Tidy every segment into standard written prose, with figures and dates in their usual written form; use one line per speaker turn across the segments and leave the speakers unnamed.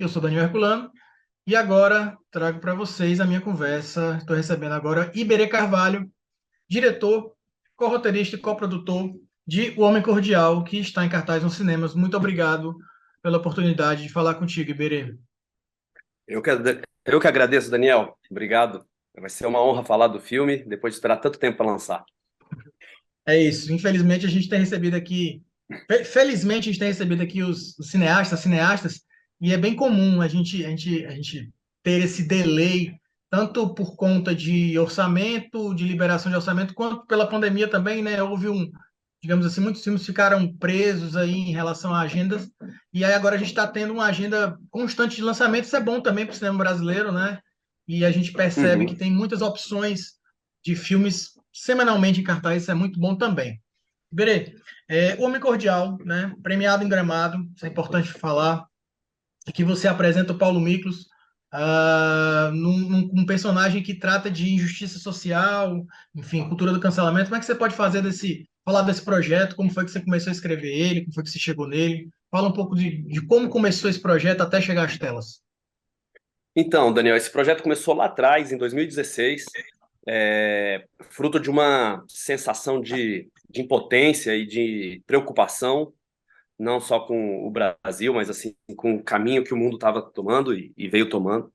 Eu sou Daniel Herculano e agora trago para vocês a minha conversa. Estou recebendo agora Iberê Carvalho, diretor, co-roteirista e coprodutor de O Homem Cordial, que está em cartaz nos cinemas. Muito obrigado pela oportunidade de falar contigo, Iberê.
Eu que agradeço, Daniel. Obrigado. Vai ser uma honra falar do filme depois de esperar tanto tempo para lançar.
É isso. Infelizmente, a gente tem recebido aqui. Felizmente, a gente tem recebido aqui os cineastas, e é bem comum a gente ter esse delay, tanto por conta de orçamento, de liberação de orçamento, quanto pela pandemia também, né? Houve digamos assim, muitos filmes ficaram presos aí em relação a agendas, e aí agora a gente está tendo uma agenda constante de lançamento. Isso é bom também para o cinema brasileiro, né? E a gente percebe que
Uhum.
tem muitas opções de filmes semanalmente em cartaz. Isso é muito bom também. Berê, O Homem Cordial, né? Premiado em Gramado, isso é importante falar, e que você apresenta o Paulo Miklos, num personagem que trata de injustiça social, enfim, cultura do cancelamento. Como é que você pode falar desse projeto? Como foi que você começou a escrever ele? Como foi que você chegou nele? Fala um pouco de como começou esse projeto até chegar às telas.
Então, Daniel, esse projeto começou lá atrás, em 2016, fruto de uma sensação de impotência e de preocupação, não só com o Brasil, mas assim com o caminho que o mundo estava tomando e veio tomando.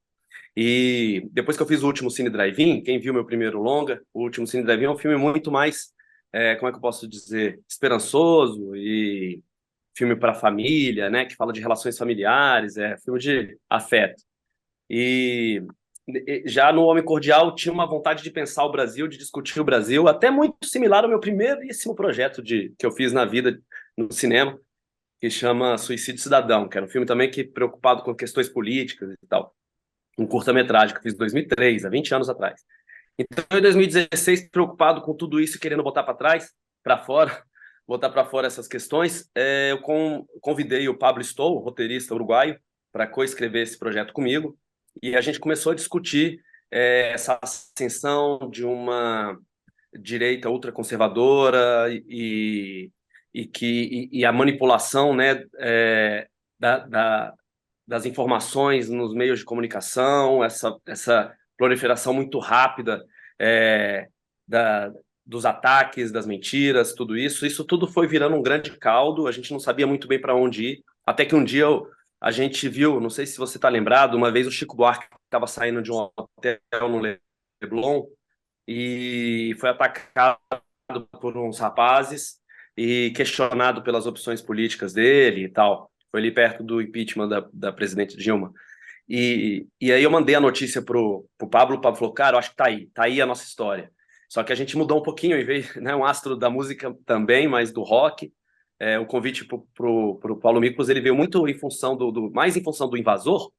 E depois que eu fiz o último Cine Drive-In, quem viu meu primeiro longa, o último Cine Drive-In é um filme muito mais, como é que eu posso dizer, esperançoso e filme para família, né, que fala de relações familiares, é filme de afeto. E já no Homem Cordial tinha uma vontade de pensar o Brasil, de discutir o Brasil, até muito similar ao meu primeiríssimo projeto que eu fiz na vida no cinema, que chama Suicídio Cidadão, que era um filme também que preocupado com questões políticas e tal. Um curta-metragem que eu fiz em 2003, há 20 anos atrás. Então, em 2016, preocupado com tudo isso, querendo botar para trás, para fora, botar para fora essas questões, eu convidei o Pablo Stoll, roteirista uruguaio, para co-escrever esse projeto comigo, e a gente começou a discutir essa ascensão de uma direita ultraconservadora e a manipulação, né, da, da, das informações nos meios de comunicação, essa proliferação muito rápida é, da, dos ataques, das mentiras, tudo isso. Isso tudo foi virando um grande caldo, a gente não sabia muito bem para onde ir, até que um dia a gente viu, não sei se você está lembrado, uma vez o Chico Buarque estava saindo de um hotel no Leblon e foi atacado por uns rapazes e questionado pelas opções políticas dele e tal. Foi ali perto do impeachment da presidente Dilma. E aí eu mandei a notícia pro Pablo, o Pablo falou, cara, eu acho que tá aí a nossa história. Só que a gente mudou um pouquinho, em vez, né, um astro da música também, mas do rock. O convite pro Paulo Miklos, ele veio muito em função mais em função do Invasor,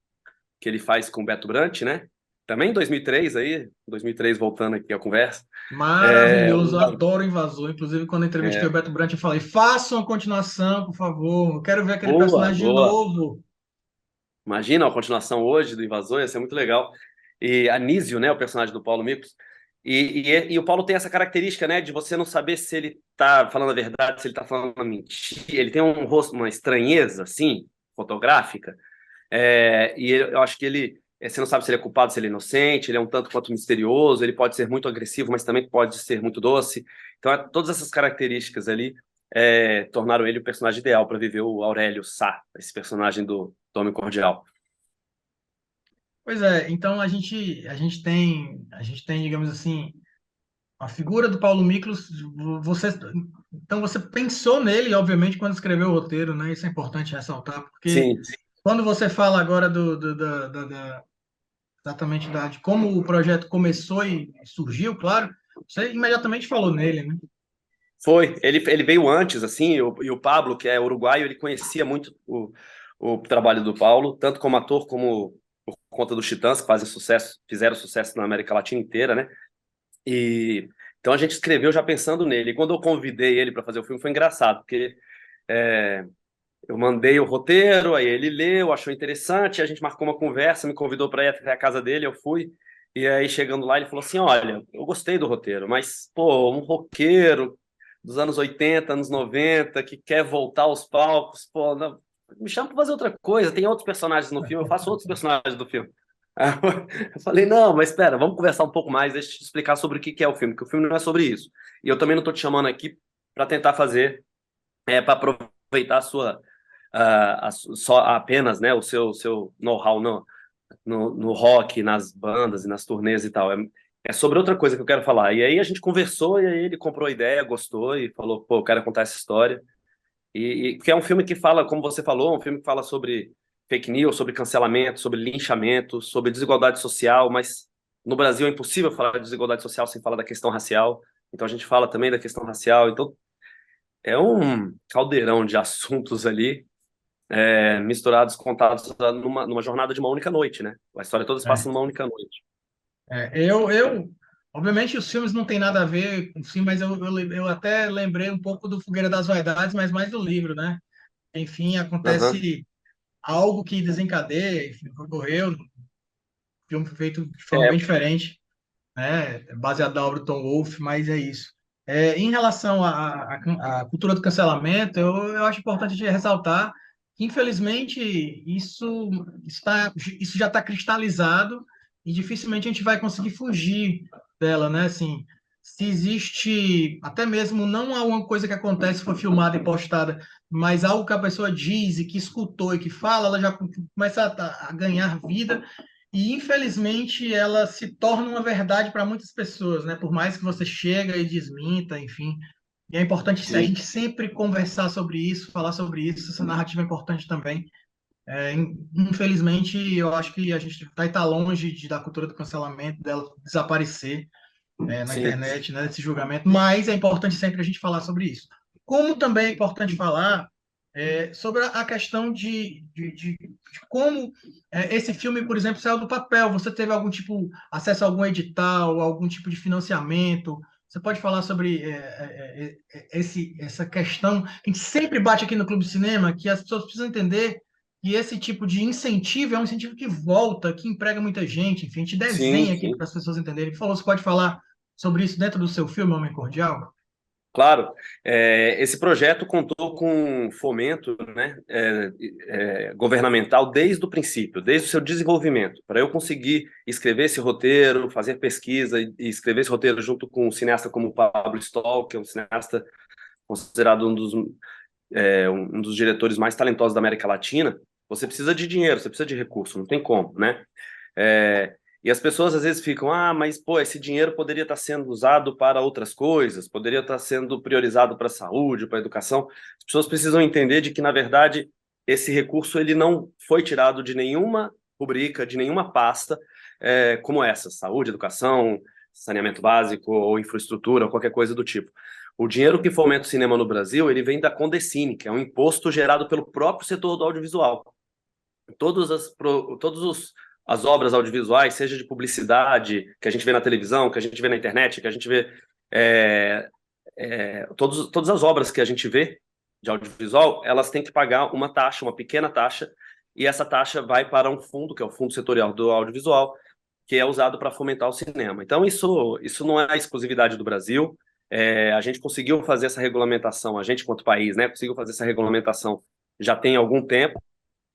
que ele faz com o Beto Brant, né? Também em 2003, aí, 2003 voltando aqui a conversa. É,
Maravilhoso, eu adoro o Invasor. Inclusive, quando eu entrevistei o
é,
Beto Brant, eu falei: faça uma continuação, por favor. Eu quero ver aquele
boa,
personagem de
boa.
novo.
Imagina a continuação hoje do Invasor, ia ser muito legal. E Anísio, né, o personagem do Paulo Miklos. E o Paulo tem essa característica, né, de você não saber se ele tá falando a verdade, se ele tá falando uma mentira. Ele tem um rosto, uma estranheza, assim, fotográfica. Eu acho que você não sabe se ele é culpado, se ele é inocente, ele é um tanto quanto misterioso, ele pode ser muito agressivo, mas também pode ser muito doce. Então, todas essas características ali tornaram ele o personagem ideal para viver o Aurélio Sá, esse personagem do Homem Cordial.
Pois é, então a gente tem, digamos assim, a figura do Paulo Miklos. Então você pensou nele, obviamente, quando escreveu o roteiro, né? Isso é importante ressaltar, porque
Sim,
quando você fala agora exatamente de como o projeto começou e surgiu, claro, você imediatamente falou nele, né?
foi. Ele veio antes, assim, e o Pablo, que é uruguaio, ele conhecia muito o trabalho do Paulo, tanto como ator como por conta dos Titãs, que fizeram sucesso na América Latina inteira, né? E então a gente escreveu já pensando nele. E quando eu convidei ele para fazer o filme, foi engraçado, porque é, eu mandei o roteiro, aí ele leu, achou interessante, a gente marcou uma conversa, me convidou para ir até a casa dele, eu fui. E aí, chegando lá, ele falou assim: Olha, eu gostei do roteiro, mas, pô, um roqueiro dos anos 80, anos 90, que quer voltar aos palcos, pô, não, me chama para fazer outra coisa, tem outros personagens no filme, eu faço outros personagens do filme. Aí eu falei, não, mas espera, vamos conversar um pouco mais, deixa eu te explicar sobre o que é o filme, porque o filme não é sobre isso. E eu também não estou te chamando aqui para tentar fazer, para aproveitar a sua, só apenas, né, o seu know-how no rock, nas bandas e nas turnês e tal. É sobre outra coisa que eu quero falar. E aí a gente conversou, e aí ele comprou a ideia, gostou e falou, pô, eu quero contar essa história. E que é um filme que fala, como você falou, um filme que fala sobre fake news, sobre cancelamento, sobre linchamento, sobre desigualdade social, mas no Brasil é impossível falar de desigualdade social sem falar da questão racial. Então a gente fala também da questão racial. Então é um caldeirão de assuntos ali, misturados, contados numa jornada de uma única noite, né? A história toda se passa
É.
numa única noite.
Obviamente os filmes não têm nada a ver com o filme, mas eu até lembrei um pouco do Fogueira das Vaidades, mas mais do livro, né? Enfim,
Aham.
acontece algo que desencadeia, enfim, ocorreu, um filme feito de forma
É,
bem diferente, né? Baseado na obra do Tom Wolfe, mas é isso. Em relação à cultura do cancelamento, eu acho importante a gente ressaltar que, infelizmente, isso já está cristalizado e dificilmente a gente vai conseguir fugir dela, né? Assim, se existe, até mesmo não alguma coisa que acontece, foi filmada e postada, mas algo que a pessoa diz e que escutou e que fala, ela já começa a ganhar vida e infelizmente ela se torna uma verdade para muitas pessoas, né? Por mais que você chega e desminta, enfim. E é importante a
sim,
gente sempre conversar sobre isso, falar sobre isso. Essa narrativa é importante também. Infelizmente, eu acho que a gente vai estar longe da cultura do cancelamento, dela desaparecer, na
sim,
internet, né? Desse julgamento. Mas é importante sempre a gente falar sobre isso. Como também é importante falar sobre a questão de como esse filme, por exemplo, saiu do papel. Você teve algum tipo, acesso a algum edital, algum tipo de financiamento? Você pode falar sobre essa questão que a gente sempre bate aqui no Clube de Cinema, que as pessoas precisam entender que esse tipo de incentivo é um incentivo que volta, que emprega muita gente. Enfim, a gente
sim,
desenha aqui
sim.
para as pessoas entenderem. Por favor, você pode falar sobre isso dentro do seu filme Homem Cordial?
Claro, esse projeto contou com fomento, né, governamental desde o princípio, desde o seu desenvolvimento. Para eu conseguir escrever esse roteiro, fazer pesquisa e escrever esse roteiro junto com um cineasta como Pablo Stoll, que é um cineasta considerado um dos diretores mais talentosos da América Latina, você precisa de dinheiro, você precisa de recurso, não tem como, né? É, e as pessoas às vezes ficam, mas pô, esse dinheiro poderia estar sendo usado para outras coisas, poderia estar sendo priorizado para a saúde, para a educação. As pessoas precisam entender de que, na verdade, esse recurso ele não foi tirado de nenhuma rubrica, de nenhuma pasta como essa, saúde, educação, saneamento básico ou infraestrutura, ou qualquer coisa do tipo. O dinheiro que fomenta o cinema no Brasil, ele vem da Condecine, que é um imposto gerado pelo próprio setor do audiovisual. Todas as obras audiovisuais, seja de publicidade, que a gente vê na televisão, que a gente vê na internet, que a gente vê. Todas as obras que a gente vê de audiovisual, elas têm que pagar uma taxa, uma pequena taxa, e essa taxa vai para um fundo, que é o Fundo Setorial do Audiovisual, que é usado para fomentar o cinema. Então, isso não é a exclusividade do Brasil. A gente conseguiu fazer essa regulamentação, a gente, quanto país, né, conseguiu fazer essa regulamentação já tem algum tempo,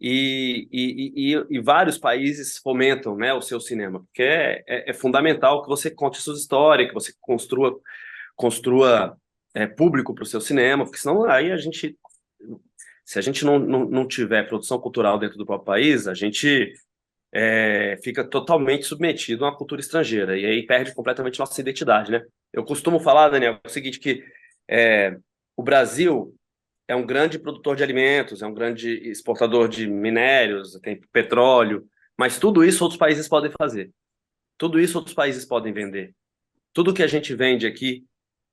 e vários países fomentam, né, o seu cinema, porque é fundamental que você conte suas histórias, que você construa público para o seu cinema, porque senão aí se a gente não tiver produção cultural dentro do próprio país, a gente fica totalmente submetido a uma cultura estrangeira, e aí perde completamente nossa identidade, né? Eu costumo falar, Daniel, o seguinte, que o Brasil é um grande produtor de alimentos, é um grande exportador de minérios, tem petróleo, mas tudo isso outros países podem fazer. Tudo isso outros países podem vender. Tudo que a gente vende aqui,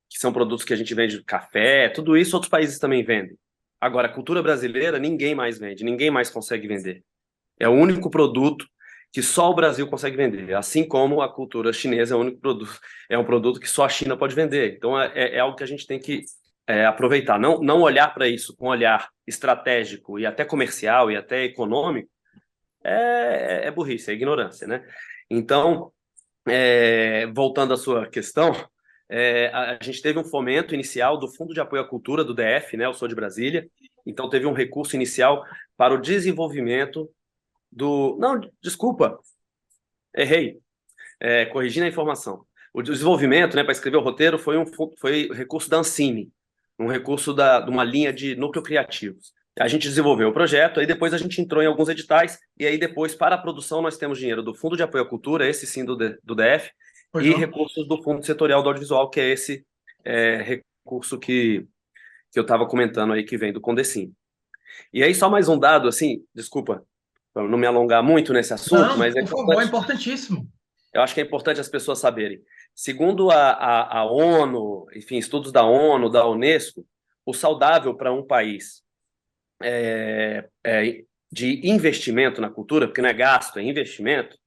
que são produtos que a gente vende, café, tudo isso outros países também vendem. Agora, a cultura brasileira, ninguém mais vende, ninguém mais consegue vender. É o único produto que só o Brasil consegue vender, assim como a cultura chinesa é o único produto, é um produto que só a China pode vender. Então é algo que a gente tem que aproveitar, não olhar para isso com um olhar estratégico e até comercial e até econômico, é burrice, é ignorância, né? Então, voltando à sua questão, a gente teve um fomento inicial do Fundo de Apoio à Cultura do DF, né? Eu sou de Brasília, então teve um recurso inicial para o desenvolvimento do... Não, desculpa, errei. Corrigindo a informação. O desenvolvimento, né, para escrever o roteiro foi recurso da Ancine, um recurso de uma linha de núcleo criativos. A gente desenvolveu o projeto, aí depois a gente entrou em alguns editais, e aí depois, para a produção, nós temos dinheiro do Fundo de Apoio à Cultura, esse sim do DF,
Pois
e
não?
recursos do Fundo Setorial do Audiovisual, que é esse recurso que eu estava comentando aí, que vem do Condecim. E aí, só mais um dado, assim, desculpa, para não me alongar muito nesse assunto,
Não,
mas é
por favor, é
importante,
importantíssimo.
eu acho que é importante as pessoas saberem. Segundo a ONU, enfim, estudos da ONU, da Unesco, o saudável para um país de investimento na cultura, porque não é gasto, é investimento,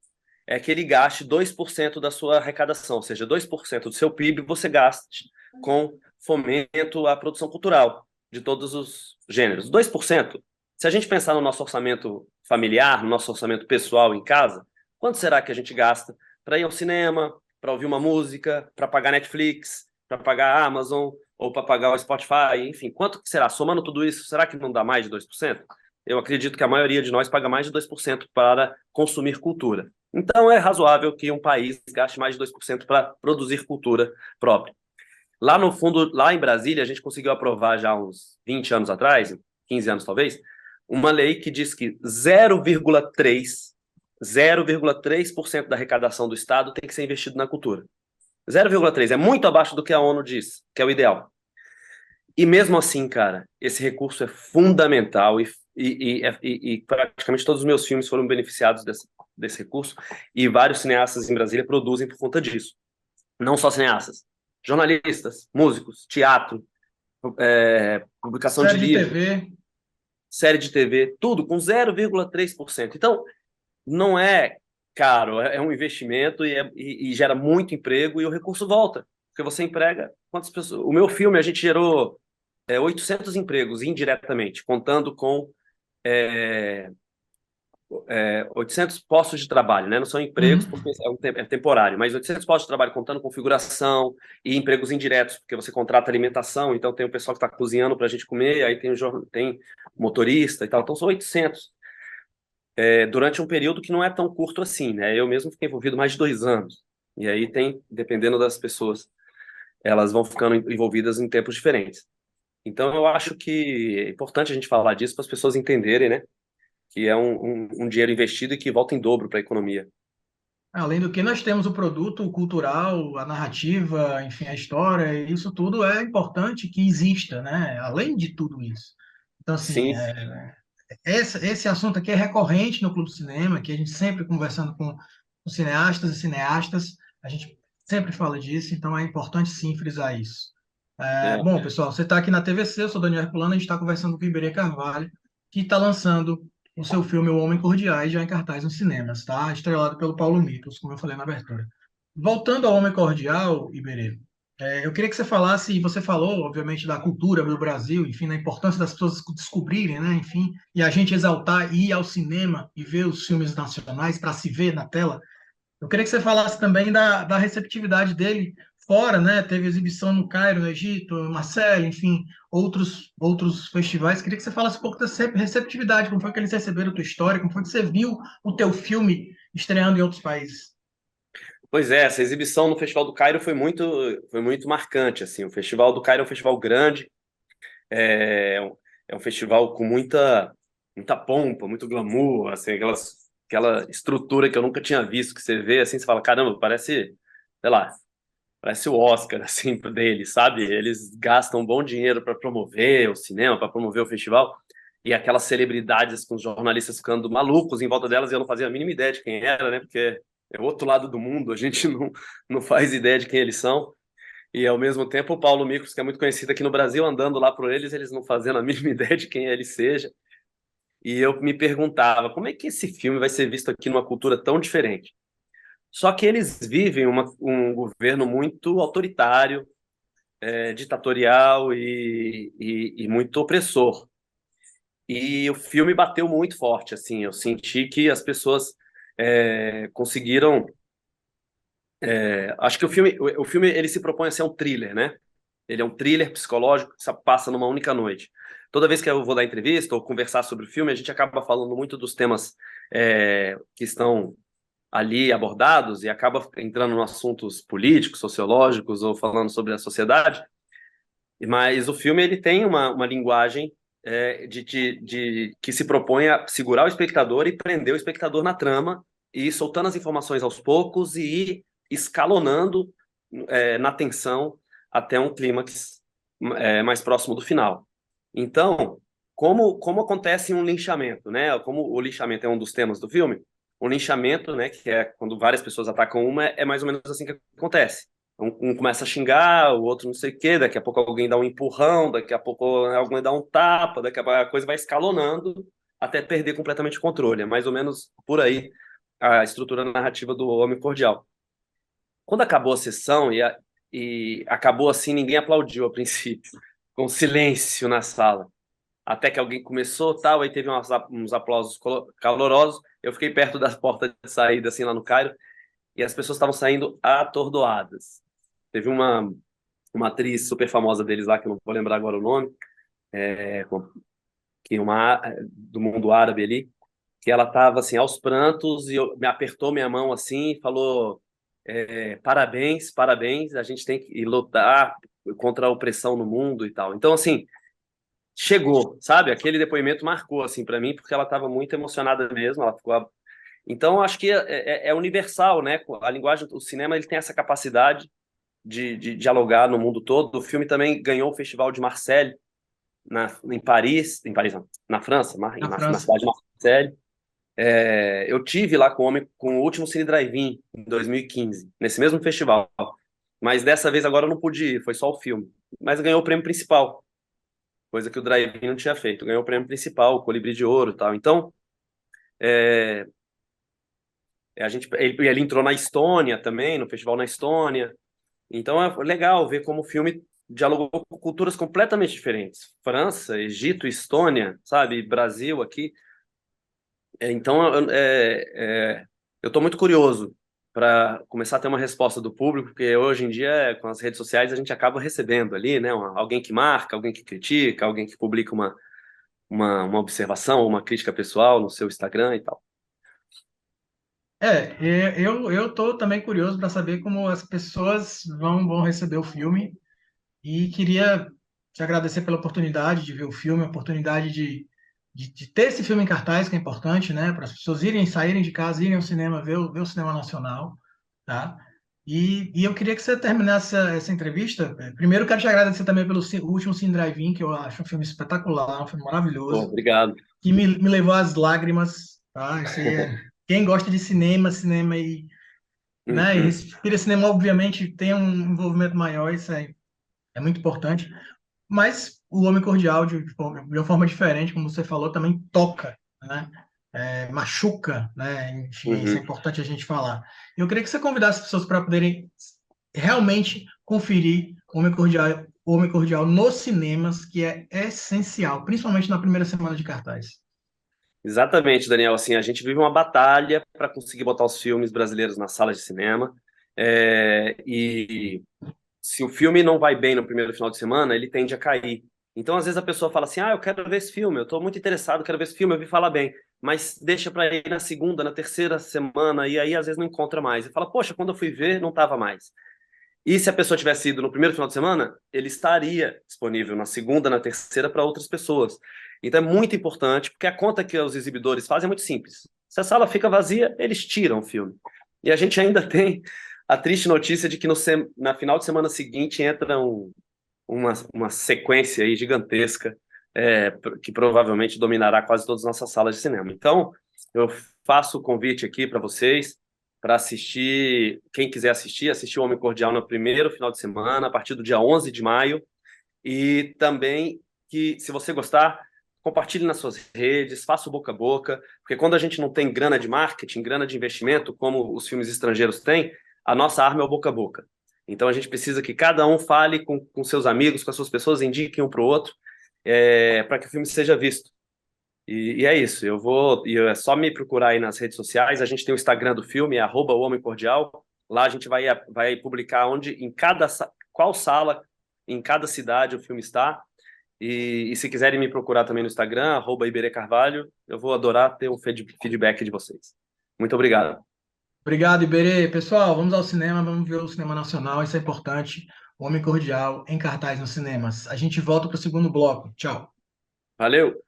é que ele gaste 2% da sua arrecadação, ou seja, 2% do seu PIB você gaste com fomento à produção cultural de todos os gêneros. 2%. Se a gente pensar no nosso orçamento familiar, no nosso orçamento pessoal em casa, quanto será que a gente gasta para ir ao cinema, para ouvir uma música, para pagar Netflix, para pagar a Amazon ou para pagar o Spotify, enfim, quanto que será? Somando tudo isso, será que não dá mais de 2%? Eu acredito que a maioria de nós paga mais de 2% para consumir cultura. Então, é razoável que um país gaste mais de 2% para produzir cultura própria. Lá no fundo, lá em Brasília, a gente conseguiu aprovar já uns 20 anos atrás, 15 anos talvez, uma lei que diz que 0,3% da arrecadação do Estado tem que ser investido na cultura. 0,3 é muito abaixo do que a ONU diz, que é o ideal. E mesmo assim, cara, esse recurso é fundamental e praticamente todos os meus filmes foram beneficiados desse recurso e vários cineastas em Brasília produzem por conta disso. Não só cineastas, jornalistas, músicos, teatro, publicação de
Série de
livro,
TV.
série de TV, tudo com 0,3%. Então, não é caro, é um investimento e gera muito emprego e o recurso volta, porque você emprega quantas pessoas? O meu filme, a gente gerou 800 empregos indiretamente, contando com é, 800 postos de trabalho, né? Não são empregos
Uhum.
porque é temporário, mas 800 postos de trabalho contando configuração e empregos indiretos, porque você contrata alimentação, então tem o pessoal que está cozinhando para a gente comer, aí tem motorista e tal, então são 800. Durante um período que não é tão curto assim, né? Eu mesmo fiquei envolvido mais de 2 anos. E aí dependendo das pessoas, elas vão ficando envolvidas em tempos diferentes. Então, eu acho que é importante a gente falar disso para as pessoas entenderem, né? Que é um dinheiro investido e que volta em dobro para a economia.
Além do que, nós temos o produto cultural, a narrativa, enfim, a história, e isso tudo é importante que exista, né? Além de tudo isso. Então, assim,
Sim,
esse assunto aqui é recorrente no Clube Cinema, que a gente sempre conversando com os cineastas e cineastas, a gente sempre fala disso, então é importante sim frisar isso.
é,
Bom, pessoal, você está aqui na TVC, eu sou Daniel Herculano, a gente está conversando com o Iberê Carvalho, que está lançando o seu filme O Homem Cordiais, já em cartaz nos cinemas, tá? Estrelado pelo Paulo Miklos, como eu falei na abertura. Voltando ao Homem Cordial, Iberê, eu queria que você falasse, você falou, obviamente, da cultura do Brasil, enfim, da importância das pessoas descobrirem, né, enfim, e a gente exaltar e ir ao cinema e ver os filmes nacionais para se ver na tela. Eu queria que você falasse também da receptividade dele fora, né? Teve exibição no Cairo, no Egito, Marselha, enfim, outros festivais. Queria que você falasse um pouco dessa receptividade, como foi que eles receberam a tua história, como foi que você viu o teu filme estreando em outros países.
pois é, essa exibição no Festival do Cairo foi muito marcante, assim. O Festival do Cairo é um festival grande, é um festival com muita pompa, muito glamour, assim, aquela estrutura que eu nunca tinha visto, que você vê, assim, você fala, caramba, parece, sei lá, parece o Oscar, assim, deles, sabe? Eles gastam um bom dinheiro para promover o cinema, para promover o festival, e aquelas celebridades com os jornalistas ficando malucos em volta delas, e eu não fazia a mínima ideia de quem era, né? Porque é o outro lado do mundo, a gente não faz ideia de quem eles são. E, ao mesmo tempo, o Paulo Miklos, que é muito conhecido aqui no Brasil, andando lá por eles não fazendo a mínima ideia de quem ele seja. E eu me perguntava, como é que esse filme vai ser visto aqui numa cultura tão diferente? Só que eles vivem um governo muito autoritário, ditatorial e muito opressor. E o filme bateu muito forte, assim. Eu senti que as pessoas conseguiram. Acho que o filme ele se propõe a ser um thriller, né? Ele é um thriller psicológico que se passa numa única noite. toda vez que eu vou dar entrevista ou conversar sobre o filme, a gente acaba falando muito dos temas que estão ali abordados e acaba entrando em assuntos políticos, sociológicos ou falando sobre a sociedade. Mas o filme ele tem uma linguagem que se propõe a segurar o espectador e prender o espectador na trama e ir soltando as informações aos poucos e ir escalonando na tensão até um clímax mais próximo do final. Então, como acontece um linchamento, né? Como o linchamento é um dos temas do filme, o linchamento, né, que é quando várias pessoas atacam uma, é mais ou menos assim que acontece. Um começa a xingar, o outro não sei o quê, daqui a pouco alguém dá um empurrão, daqui a pouco alguém dá um tapa, daqui a pouco a coisa vai escalonando até perder completamente o controle. É mais ou menos por aí a estrutura narrativa do Homem Cordial. Quando acabou a sessão e acabou assim, ninguém aplaudiu a princípio, com silêncio na sala. Até que alguém começou, tal, aí teve uns aplausos calorosos. Eu fiquei perto da porta de saída, assim, lá no Cairo, e as pessoas estavam saindo atordoadas. Teve uma atriz super famosa deles lá, que eu não vou lembrar agora o nome, que do mundo árabe ali, que ela estava assim aos prantos e me apertou minha mão assim e falou parabéns, parabéns, a gente tem que lutar contra a opressão no mundo e tal. Então assim, chegou, sabe? Aquele depoimento marcou assim para mim porque ela estava muito emocionada mesmo, ela ficou. Então acho que é universal, né? A linguagem, o cinema ele tem essa capacidade de dialogar no mundo todo. O filme também ganhou o Festival de Marseille em Paris não, na França,
Na
na
França.
cidade de Marseille. Eu tive lá com o último Cine Drive-In em 2015, nesse mesmo festival. Mas dessa vez agora eu não pude ir, foi só o filme. Mas ganhou o prêmio principal, coisa que o Drive-In não tinha feito. Ganhou o prêmio principal, o Colibri de Ouro e tal. Então, é, ele entrou na Estônia também, no festival na Estônia. Então é legal ver como o filme dialogou com culturas completamente diferentes. França, Egito, Estônia, sabe? Brasil aqui. Então, eu estou muito curioso para começar a ter uma resposta do público, porque hoje em dia, com as redes sociais, a gente acaba recebendo ali, né? Alguém que marca, alguém que critica, alguém que publica uma observação, uma crítica pessoal no seu Instagram e tal.
Eu estou também curioso para saber como as pessoas vão receber o filme e queria te agradecer pela oportunidade de ver o filme, a oportunidade de ter esse filme em cartaz, que é importante, né? Para as pessoas saírem de casa, irem ao cinema, ver o cinema nacional, tá? E eu queria que você terminasse essa entrevista. Primeiro, quero te agradecer também pelo o último Cine Drive-In, que eu acho um filme espetacular, um filme
Pô,
maravilhoso,
obrigado.
que me levou às lágrimas, tá? Isso aí quem gosta de cinema né, e
Uhum.
respira cinema, obviamente, tem um envolvimento maior, isso aí é muito importante. Mas o Homem Cordial, de uma forma diferente, como você falou, também toca, né? Machuca, né? Enfim, isso é
Uhum.
importante a gente falar. Eu queria que você convidasse as pessoas para poderem realmente conferir o Homem Cordial nos cinemas, que é essencial, principalmente na primeira semana de cartaz.
Exatamente, Daniel. Assim, a gente vive uma batalha para conseguir botar os filmes brasileiros nas salas de cinema. E se o filme não vai bem no primeiro final de semana, ele tende a cair. Então, às vezes a pessoa fala assim: eu quero ver esse filme, eu estou muito interessado, quero ver esse filme, eu vi falar bem. Mas deixa para ir na segunda, na terceira semana, e aí às vezes não encontra mais. E fala: poxa, quando eu fui ver, não estava mais. E se a pessoa tivesse ido no primeiro final de semana, ele estaria disponível na segunda, na terceira para outras pessoas. Então é muito importante, porque a conta que os exibidores fazem é muito simples. Se a sala fica vazia, eles tiram o filme. E a gente ainda tem a triste notícia de que na final de semana seguinte entra uma sequência aí gigantesca, que provavelmente dominará quase todas as nossas salas de cinema. Então, eu faço o convite aqui para vocês para assistir, quem quiser assistir o Homem Cordial no primeiro final de semana, a partir do dia 11 de maio, e também que, se você gostar, compartilhe nas suas redes, faça o boca a boca, porque quando a gente não tem grana de marketing, grana de investimento, como os filmes estrangeiros têm, a nossa arma é o boca a boca. Então a gente precisa que cada um fale com seus amigos, com as suas pessoas, indiquem um para o outro, para que o filme seja visto. E é isso, é só me procurar aí nas redes sociais, a gente tem o Instagram do filme, é @o-homem-cordial, lá a gente vai publicar qual sala, em cada cidade o filme está, E se quiserem me procurar também no Instagram, @iberecarvalho, eu vou adorar ter um feedback de vocês. Muito obrigado.
Obrigado, Iberê. Pessoal, vamos ao cinema, vamos ver o cinema nacional, isso é importante. O Homem Cordial em cartaz nos cinemas. A gente volta para o segundo bloco. Tchau.
Valeu!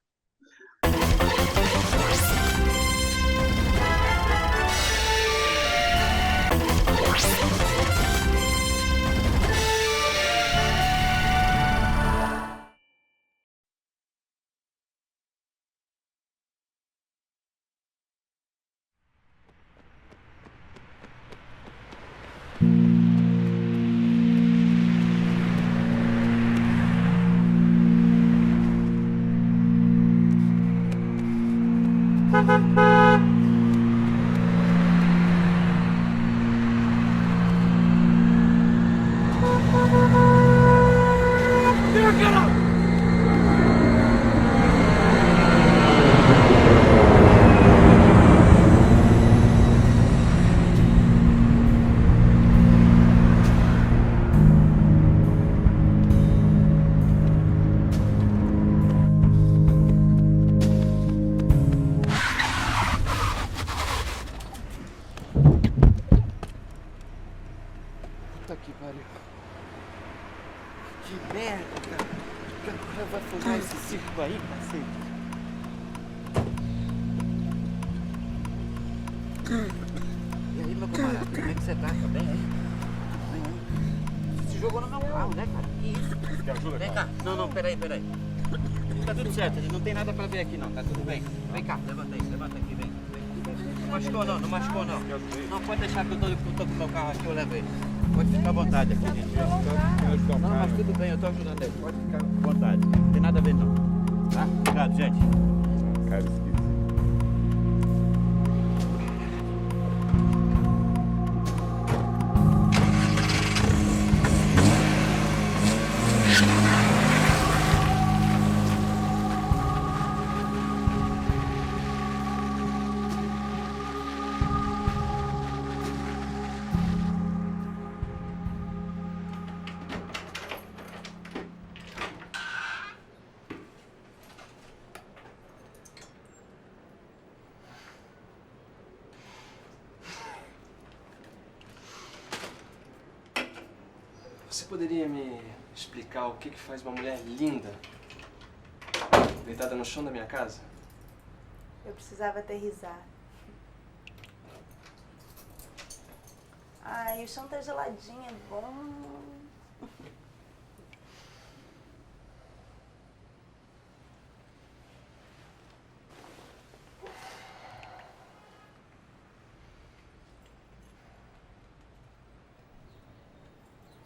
Puta que pariu. Que merda, cara. Que agora vai fumar esse circo aí, cacete. E aí, meu camarada, como é que você tá? Tá bem aí? Você se jogou no meu carro, né, cara? Que isso?
Quer ajuda,
Vem
cara?
cá. Não, peraí. Tá tudo certo, não tem nada pra ver aqui não, tá tudo bem. Vem cá, levanta aqui, vem. Não machucou não. Não, pode deixar que eu tô com o meu carro aqui, eu levo ele. Pode ficar à vontade aqui, gente. Não, mas tudo bem, eu tô ajudando ele. Pode ficar à vontade. Não tem nada a ver não. Tá? Obrigado, gente.
Cara, esqueci.
Você poderia me explicar o que faz uma mulher linda deitada no chão da minha casa?
Eu precisava aterrissar. Ai, o chão tá geladinho, é bom.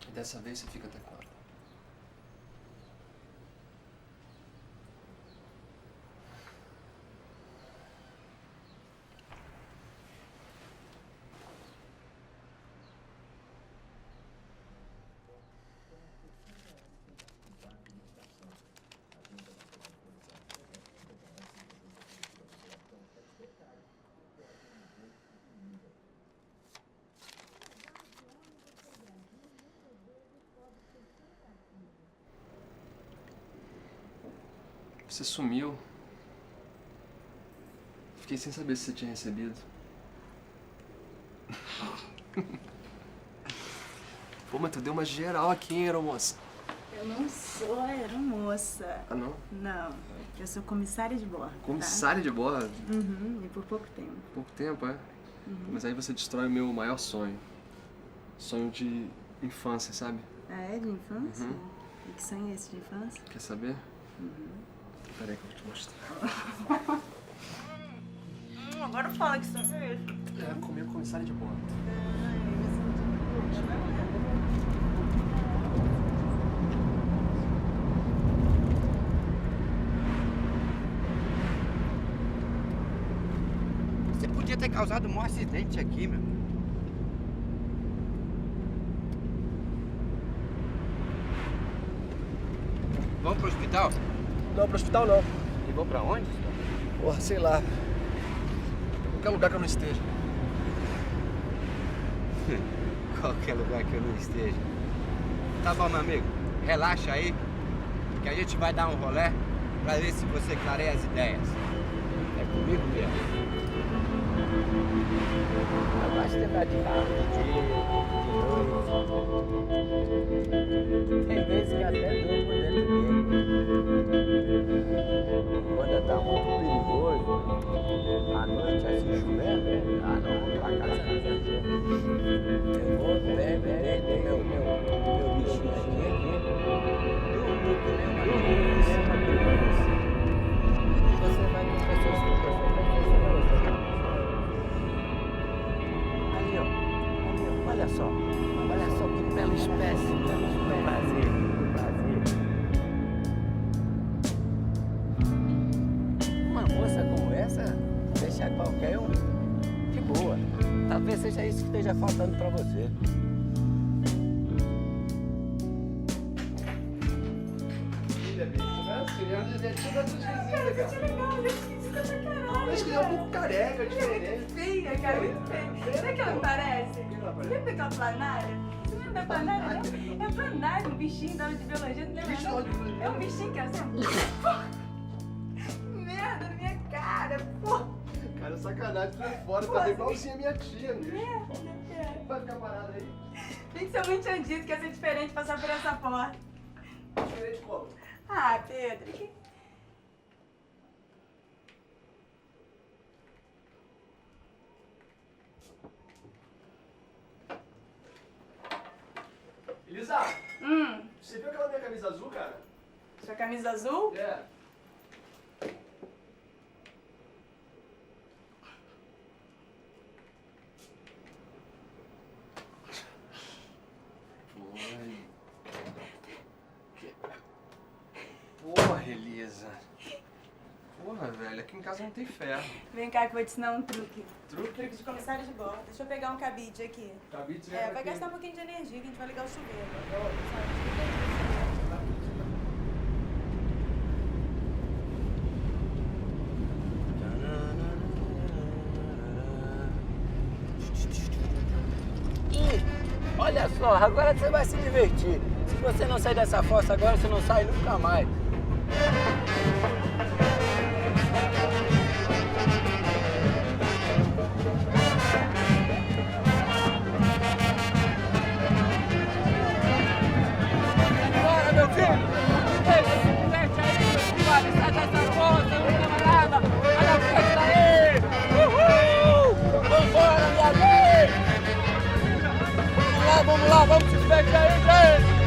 E dessa vez você fica até quando? Você sumiu. Fiquei sem saber se você tinha recebido. Pô, mas tu deu uma geral aqui, hein, aeromoça?
Eu não sou aeromoça.
Ah, não?
Não, eu sou comissária de bordo.
Comissária de bordo?
Tá? Uhum, e por pouco tempo.
Pouco tempo, é? Mas aí você destrói o meu maior sonho. Sonho de infância, sabe?
Ah, é? De infância? E que sonho é esse de infância?
Quer saber? Peraí que eu vou te mostrar.
Agora fala que sonho é esse.
É comer comissária de bordo.
Você podia ter causado um acidente aqui, meu. Vamos pro hospital?
Não, pro hospital não.
E vou pra onde?
Porra, sei lá. Qualquer lugar que eu não esteja.
Qualquer lugar que eu não esteja. Tá bom, meu amigo. Relaxa aí. que a gente vai dar um rolê pra ver se você clareia as ideias. É comigo mesmo. Eu gosto de andar de carro de dia, de noite. Tem vezes que até durmo dentro dele. Quando tá muito perigoso, à noite assim chovendo, não, vou pra casa não. Eu vou perto meu bichinho aqui, dormir que nem uma criança. E você vai com pessoas que você vai fazer. Ali, ó, olha só que bela espécie, meu prazer. Uma moça como essa, deixar qualquer um de boa. Talvez seja isso que esteja faltando pra você.
Acho que ele é um pouco careca, diferente.
Feia, cara, muito feia. Sabe o que ela me parece? Você lembra daquela planária? Você lembra da planária, não? É planária, um bichinho da aula de biologia, não lembra não? É um bichinho que é assim, merda na minha cara, pô.
Cara, sacanagem, tu é fora, tá igualzinha a minha tia, bicho.
Merda, cara.
Vai ficar parado aí.
Tem que ser muito andido, que ia ser diferente passar por essa porta.
Diferente como?
Ah, Pedro, que...
Elisa, você viu aquela minha camisa azul, cara?
Sua camisa azul?
É. Porra, Elisa. Porra, velho, aqui em casa não tem ferro.
Vem cá que eu vou te ensinar um truque.
Truque?
Truque de comissário de bordo. Deixa eu pegar um cabide aqui.
Cabide,
É, vai gastar um pouquinho de energia que a gente vai ligar o chuveiro.
Ih, olha só, agora você vai se divertir. Se você não sair dessa fossa agora, você não sai nunca mais. Bora, meu filho! Ei, se diverte aí, meu filho! Sai dessa fossa, meu camarada! Olha a festa aí! Uhul! Vambora, minha vez! Vamos lá, vamos se divertir aí, gente!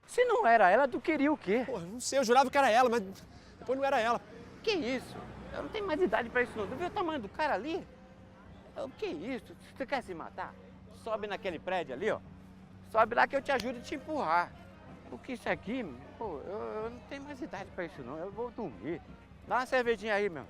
Se não era ela, tu queria o quê?
Pô, não sei, eu jurava que era ela, mas depois não era ela.
Que isso? Eu não tenho mais idade pra isso não. Tu viu o tamanho do cara ali? O que isso? Você quer se matar? Sobe naquele prédio ali, ó. Sobe lá que eu te ajudo a te empurrar. Porque isso aqui, pô, eu não tenho mais idade pra isso não. Eu vou dormir. Dá uma cervejinha aí, meu.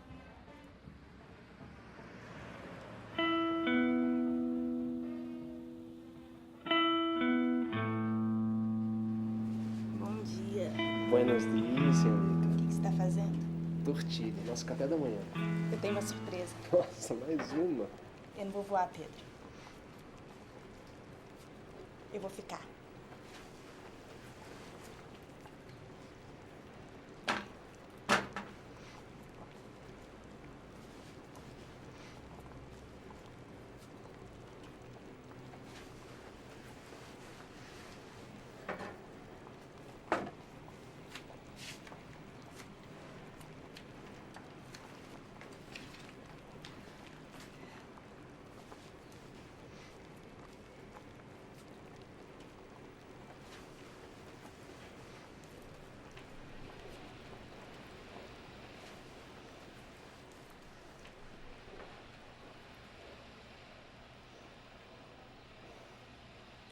Buenos dias, senhorita.
O que você tá fazendo?
Tortilha, nosso café da manhã.
Eu tenho uma surpresa.
Nossa, mais uma.
Eu não vou voar, Pedro. Eu vou ficar.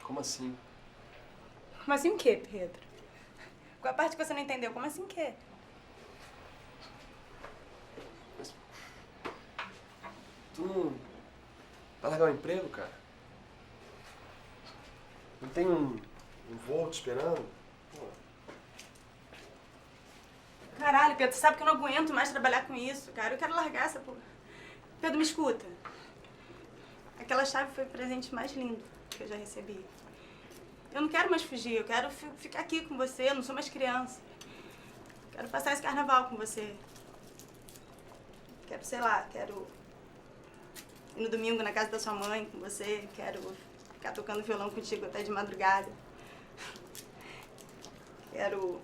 Como assim?
Como assim o quê, Pedro? Qual a parte que você não entendeu? Como assim o quê?
Tu não... Vai largar o emprego, cara? Não tem um voo te esperando? Pô.
Caralho, Pedro, você sabe que eu não aguento mais trabalhar com isso, cara. Eu quero largar essa porra. Pedro, me escuta. Aquela chave foi o presente mais lindo que eu já recebi. Eu não quero mais fugir, eu quero ficar aqui com você, eu não sou mais criança. Quero passar esse carnaval com você. Quero, sei lá, quero ir no domingo na casa da sua mãe com você. Quero ficar tocando violão contigo até de madrugada. Quero,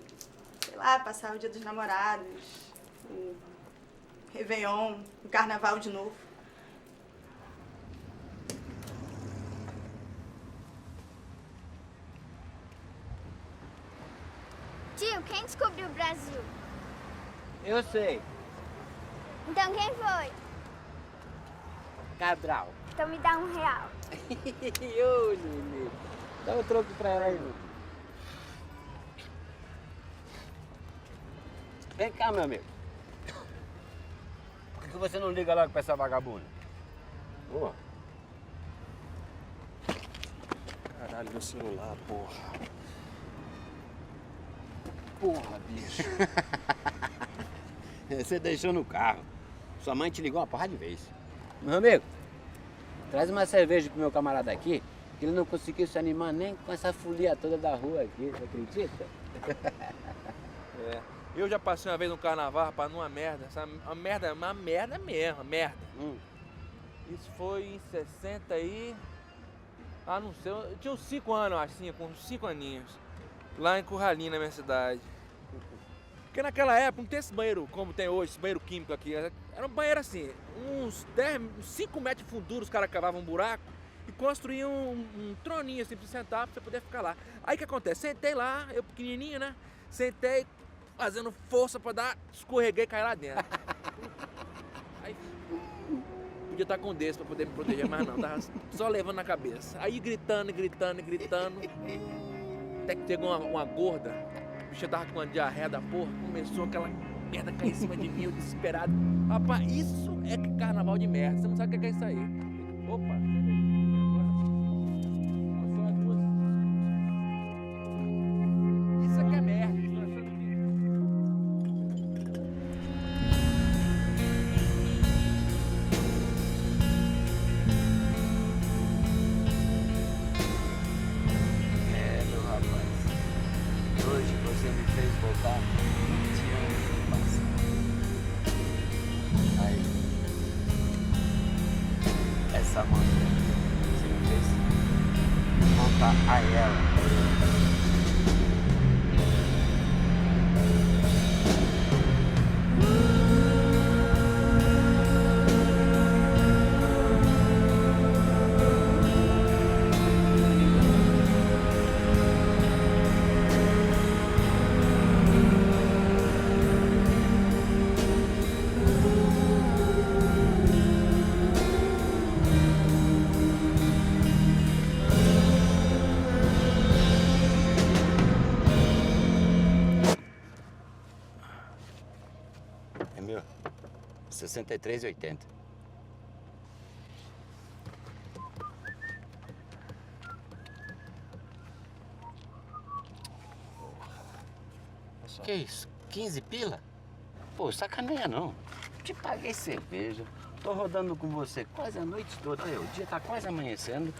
sei lá, passar o Dia dos Namorados, o Réveillon, o Carnaval de novo.
Tio, quem descobriu o Brasil?
Eu sei.
Então quem foi?
Cabral.
Então me dá R$1.
Ô, Lili. Dá um troco pra ela aí, Lili. Vem cá, meu amigo. Por que você não liga logo pra essa vagabunda? Ô.
Caralho, meu celular, porra. Porra, bicho.
Você deixou no carro. Sua mãe te ligou uma porrada de vez. Meu amigo, traz uma cerveja pro meu camarada aqui, que ele não conseguiu se animar nem com essa folia toda da rua aqui, você acredita?
É. Eu já passei uma vez no carnaval, rapaz, numa merda. Uma merda mesmo, uma merda. Isso foi em 60 e... Ah, não sei, eu tinha uns 5 anos, assim, com uns 5 aninhos. Lá em Curralinho, na minha cidade. Porque naquela época não tem esse banheiro como tem hoje, esse banheiro químico aqui. Era um banheiro assim, uns 5 metros de fundura, os caras cavavam um buraco e construíam um troninho assim pra você sentar, pra você poder ficar lá. Aí o que acontece? Sentei lá, eu pequenininho, né? Sentei, fazendo força pra dar, escorreguei e caí lá dentro. Aí, podia estar com desse pra poder me proteger, mas não, tava só levando na cabeça. Aí gritando. Até que chegou uma gorda, a bicha tava com uma diarreia da porra, começou aquela merda a cair em cima de mim, eu desesperado. Rapaz, isso é que carnaval de merda, você não sabe o que é isso aí. Opa, são as duas. Isso aqui é merda.
Hoje você me fez voltar 20 anos no passado. Aí, essa música você me fez voltar a ela. É meu, 63,80.
só.
Que isso? 15 pila? Pô, sacaneia não. Te paguei cerveja. Tô rodando com você quase a noite toda. Olha, o dia tá quase amanhecendo.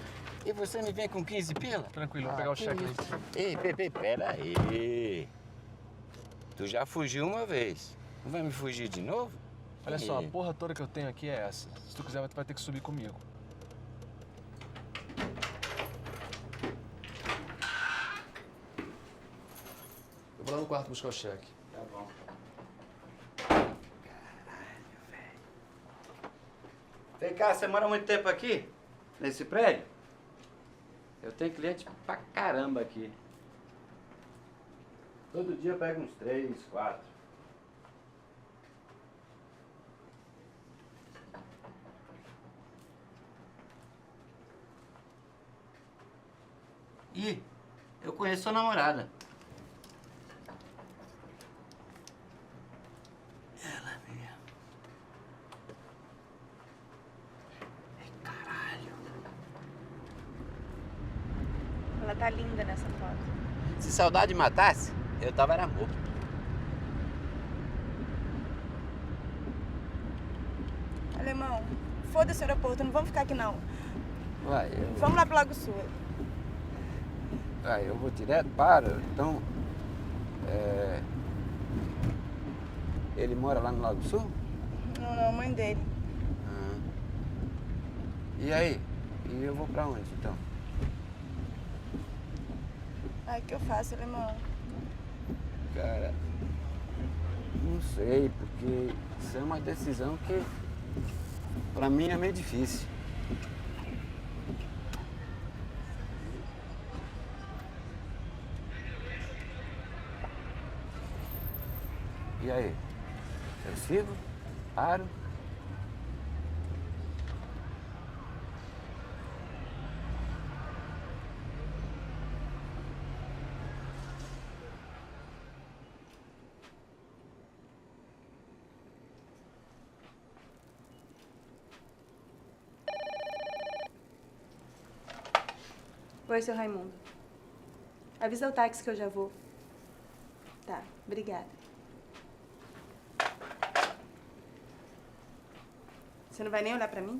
E você me vem com 15 pila?
Tranquilo, vou pegar o cheque aí.
Ei, Pepe, pera aí. Tu já fugiu uma vez. Não vai me fugir de novo?
Olha só, a porra toda que eu tenho aqui é essa. Se tu quiser, tu vai ter que subir comigo. Eu vou lá no quarto buscar o cheque.
Tá bom. Vem cá, você mora muito tempo aqui? Nesse prédio? Eu tenho cliente pra caramba aqui. Todo dia eu pego uns 3, 4. Ih, eu conheço sua namorada. Ela mesmo. Caralho.
Ela tá linda nessa foto.
Se saudade matasse, eu tava era morto.
Alemão, foda-se o aeroporto, não vamos ficar aqui não.
Vai,
Vamos lá pro Lago Sul.
eu vou direto para, então... Ele mora lá no Lago Sul?
Não, mãe dele.
E aí? E eu vou pra onde, então?
Ai, o que eu faço, Alemão?
Cara, não sei, porque isso é uma decisão que pra mim é meio difícil. E aí? Eu sigo? Paro?
Oi, seu Raimundo. Avisa o táxi que eu já vou. Tá, obrigada. Você não vai nem olhar pra mim?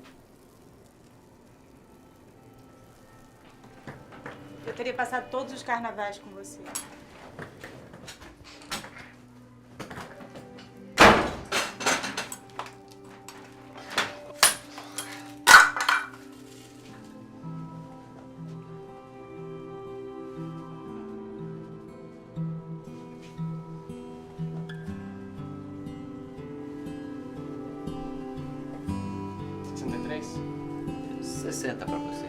Eu teria passado todos os carnavais com você. $60 pra você.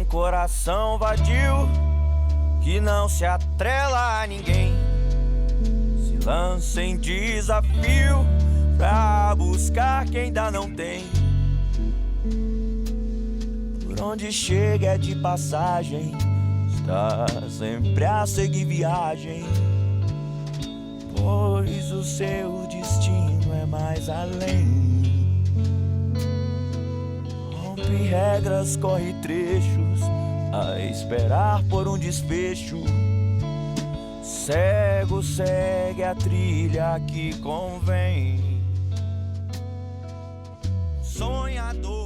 Coração vadio que não se atrela a ninguém. Se lança em desafio pra buscar quem ainda não tem. Por onde chega é de passagem, está sempre a seguir viagem, pois o seu destino é mais além. Rompe regras, corre trechos, a esperar por um desfecho. Cego segue a trilha que convém. Sonhador